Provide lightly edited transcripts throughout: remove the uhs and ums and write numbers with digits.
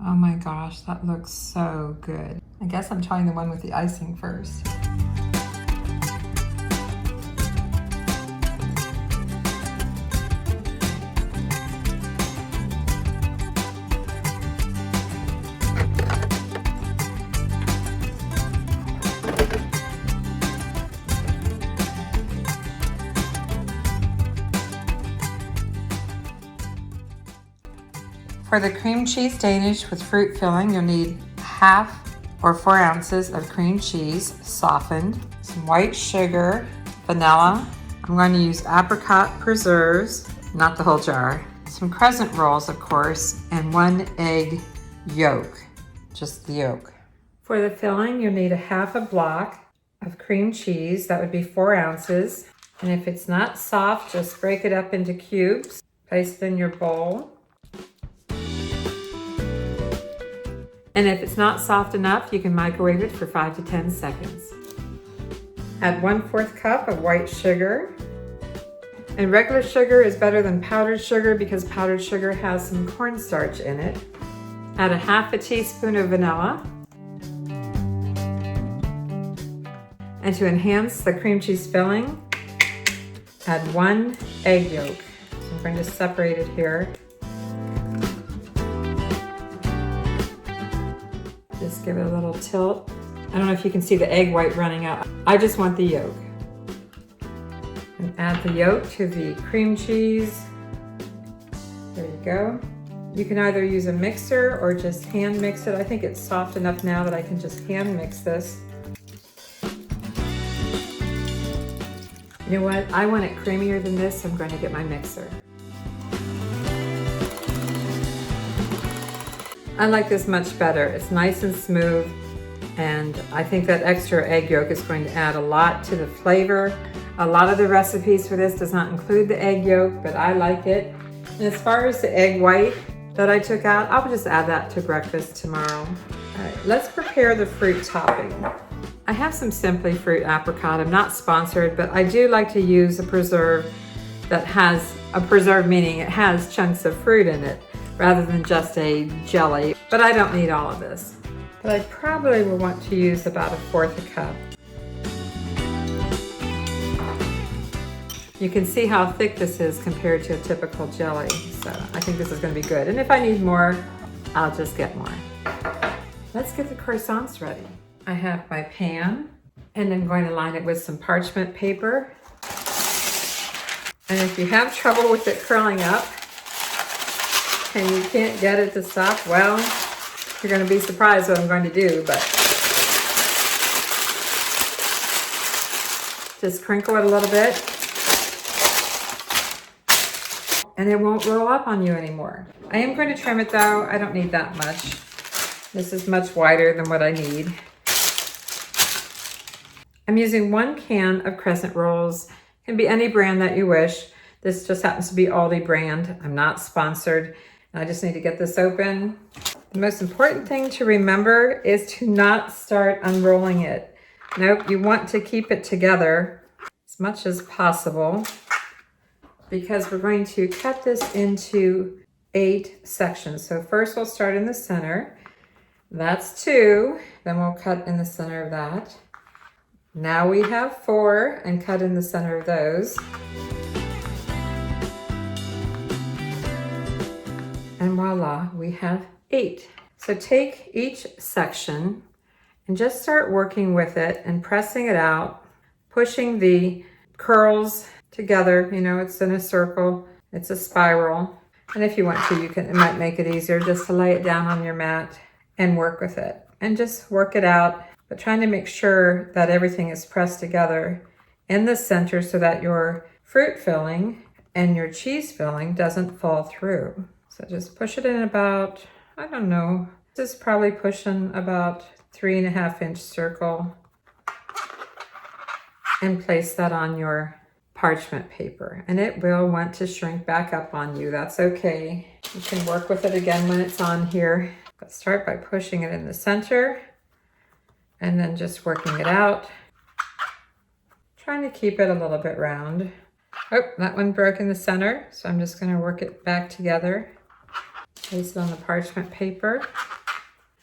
Oh my gosh, that looks so good. I guess I'm trying the one with the icing first. For the cream cheese Danish with fruit filling, you'll need half or 4 ounces of cream cheese softened, some white sugar, vanilla. I'm going to use apricot preserves, not the whole jar, some Crescent Rolls, of course, and 1 egg yolk, just the yolk. For the filling, you'll need a half a block of cream cheese. That would be 4 ounces. And if it's not soft, just break it up into cubes. Place it in your bowl. And if it's not soft enough, you can microwave it for 5 to 10 seconds. Add 1/4 cup of white sugar. And regular sugar is better than powdered sugar because powdered sugar has some cornstarch in it. Add a half a teaspoon of vanilla. And to enhance the cream cheese filling, add 1 egg yolk. So I'm going to separate it here. Just give it a little tilt. I don't know if you can see the egg white running out. I just want the yolk. And add the yolk to the cream cheese. There you go. You can either use a mixer or just hand mix it. I think it's soft enough now that I can just hand mix this. You know what? I want it creamier than this, so I'm going to get my mixer. I like this much better. It's nice and smooth, and I think that extra egg yolk is going to add a lot to the flavor. A lot of the recipes for this does not include the egg yolk, but I like it. And as far as the egg white that I took out, I'll just add that to breakfast tomorrow. All right, let's prepare the fruit topping. I have some Simply Fruit apricot. I'm not sponsored, but I do like to use a preserve that has a preserve, meaning it has chunks of fruit in it, rather than just a jelly. But I don't need all of this. But I probably will want to use about 1/4 cup. You can see how thick this is compared to a typical jelly. So I think this is going to be good. And if I need more, I'll just get more. Let's get the croissants ready. I have my pan, and I'm going to line it with some parchment paper. And if you have trouble with it curling up, and you can't get it to stop, well, you're going to be surprised what I'm going to do, but just crinkle it a little bit, and it won't roll up on you anymore. I am going to trim it though. I don't need that much. This is much wider than what I need. I'm using 1 can of Crescent Rolls. It can be any brand that you wish. This just happens to be Aldi brand. I'm not sponsored. I just need to get this open. The most important thing to remember is to not start unrolling it. Nope, you want to keep it together as much as possible because we're going to cut this into 8 sections. So first we'll start in the center. That's 2. Then we'll cut in the center of that. Now we have 4 and cut in the center of those. And voila, we have 8. So take each section and just start working with it and pressing it out, pushing the curls together. You know, it's in a circle, it's a spiral. And if you want to, it might make it easier just to lay it down on your mat and work with it. And just work it out, but trying to make sure that everything is pressed together in the center so that your fruit filling and your cheese filling doesn't fall through. So just push it in about, I don't know, this is probably pushing about 3.5 inch circle, and place that on your parchment paper. And it will want to shrink back up on you. That's okay. You can work with it again when it's on here. But start by pushing it in the center and then just working it out. Trying to keep it a little bit round. Oh, that one broke in the center, so I'm just going to work it back together. Place it on the parchment paper.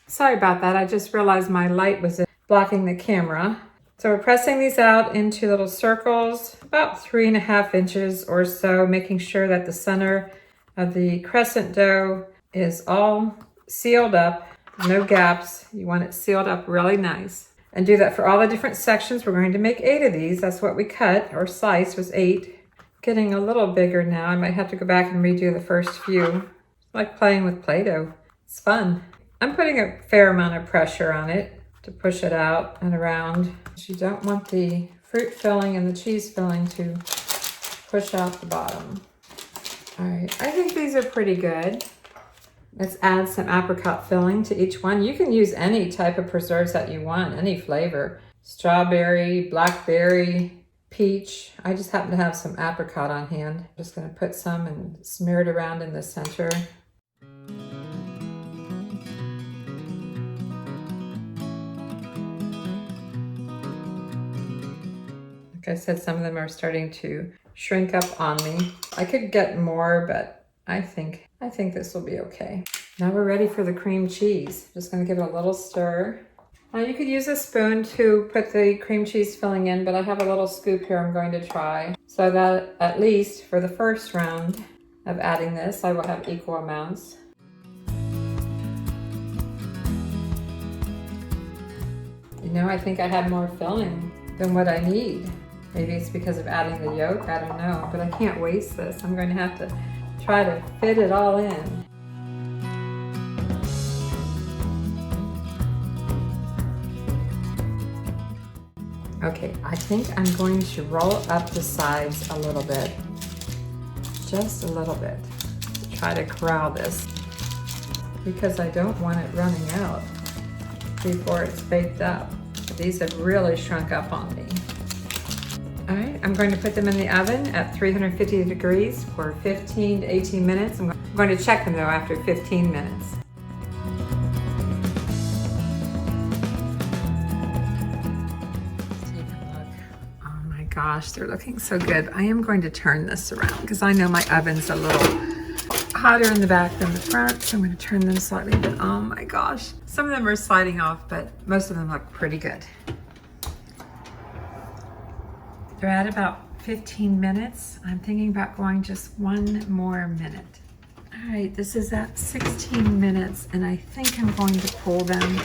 Sorry about that, I just realized my light was blocking the camera. So we're pressing these out into little circles, about 3.5 inches or so, making sure that the center of the crescent dough is all sealed up, no gaps. You want it sealed up really nice. And do that for all the different sections. We're going to make 8 of these. That's what we cut or sliced was 8. Getting a little bigger now. I might have to go back and redo the first few. It's like playing with Play-Doh. It's fun. I'm putting a fair amount of pressure on it to push it out and around. You don't want the fruit filling and the cheese filling to push out the bottom. All right, I think these are pretty good. Let's add some apricot filling to each one. You can use any type of preserves that you want, any flavor. Strawberry, blackberry, peach. I just happen to have some apricot on hand. I'm just gonna put some and smear it around in the center. Like I said, some of them are starting to shrink up on me. I could get more, but I think this will be okay. Now we're ready for the cream cheese. Just gonna give it a little stir. Now you could use a spoon to put the cream cheese filling in, but I have a little scoop here I'm going to try. So that at least for the first round of adding this, I will have equal amounts. You know, I think I have more filling than what I need. Maybe it's because of adding the yolk, I don't know, but I can't waste this. I'm going to have to try to fit it all in. Okay, I think I'm going to roll up the sides a little bit, just a little bit, to try to corral this, because I don't want it running out before it's baked up. These have really shrunk up on me. All right, I'm going to put them in the oven at 350 degrees for 15 to 18 minutes. I'm going to check them though after 15 minutes. Take a look. Oh my gosh, they're looking so good. I am going to turn this around because I know my oven's a little hotter in the back than the front, so I'm going to turn them slightly, but oh my gosh. Some of them are sliding off, but most of them look pretty good. They're at about 15 minutes. I'm thinking about going just 1 more minute. All right, this is at 16 minutes, and I think I'm going to pull them.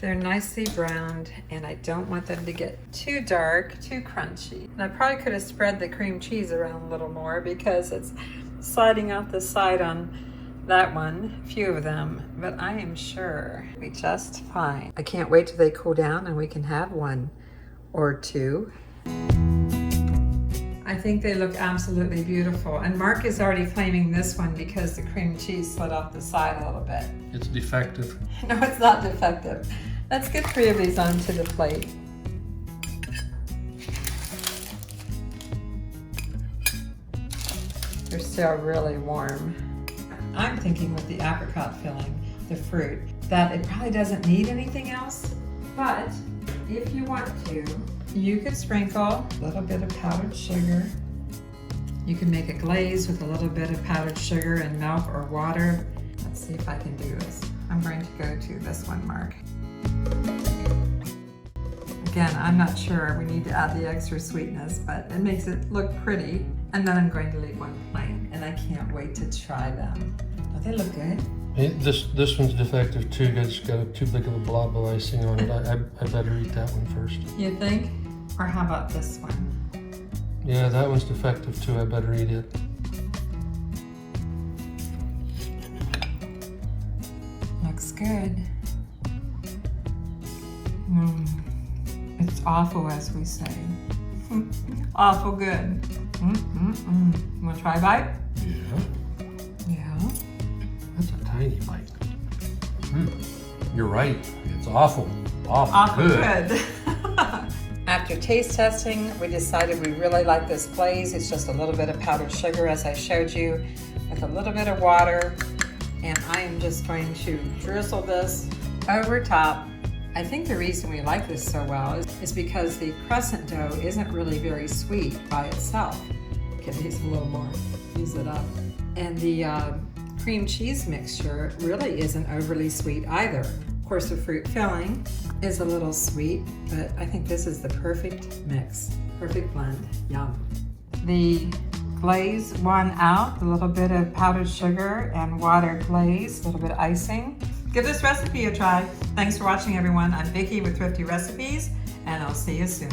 They're nicely browned, and I don't want them to get too dark, too crunchy. And I probably could have spread the cream cheese around a little more because it's sliding off the side on that one, a few of them, but I am sure it'll be just fine. I can't wait till they cool down and we can have 1 or 2. I think they look absolutely beautiful. And Mark is already claiming this one because the cream cheese slid off the side a little bit. It's defective. No, it's not defective. Let's get 3 of these onto the plate. They're still really warm. I'm thinking with the apricot filling, the fruit, that it probably doesn't need anything else, but if you want to, you could sprinkle a little bit of powdered sugar. You can make a glaze with a little bit of powdered sugar and milk or water. Let's see if I can do this. I'm going to go to this one, Mark. Again, I'm not sure we need to add the extra sweetness, but it makes it look pretty. And then I'm going to leave 1 plain, and I can't wait to try them. Don't they look good? This one's defective too. It's got too big of a blob of icing on it. I better eat that one first. You think? Or how about this one? Yeah, that one's defective too. I better eat it. Looks good. It's awful, as we say. Awful good. You want to try a bite? Yeah. Yeah. That's a tiny bite. You're right. It's awful. Awful good. After taste testing, we decided we really like this glaze. It's just a little bit of powdered sugar, as I showed you, with a little bit of water. And I am just going to drizzle this over top. I think the reason we like this so well is because the crescent dough isn't really very sweet by itself. Give these a little more. use it up. And the cream cheese mixture really isn't overly sweet either. Of course, the fruit filling is a little sweet, but I think this is the perfect mix, perfect blend. Yum. The glaze won out, a little bit of powdered sugar and water glaze, a little bit of icing. Give this recipe a try. Thanks for watching, everyone. I'm Vicki with Thrifty Recipes, and I'll see you soon.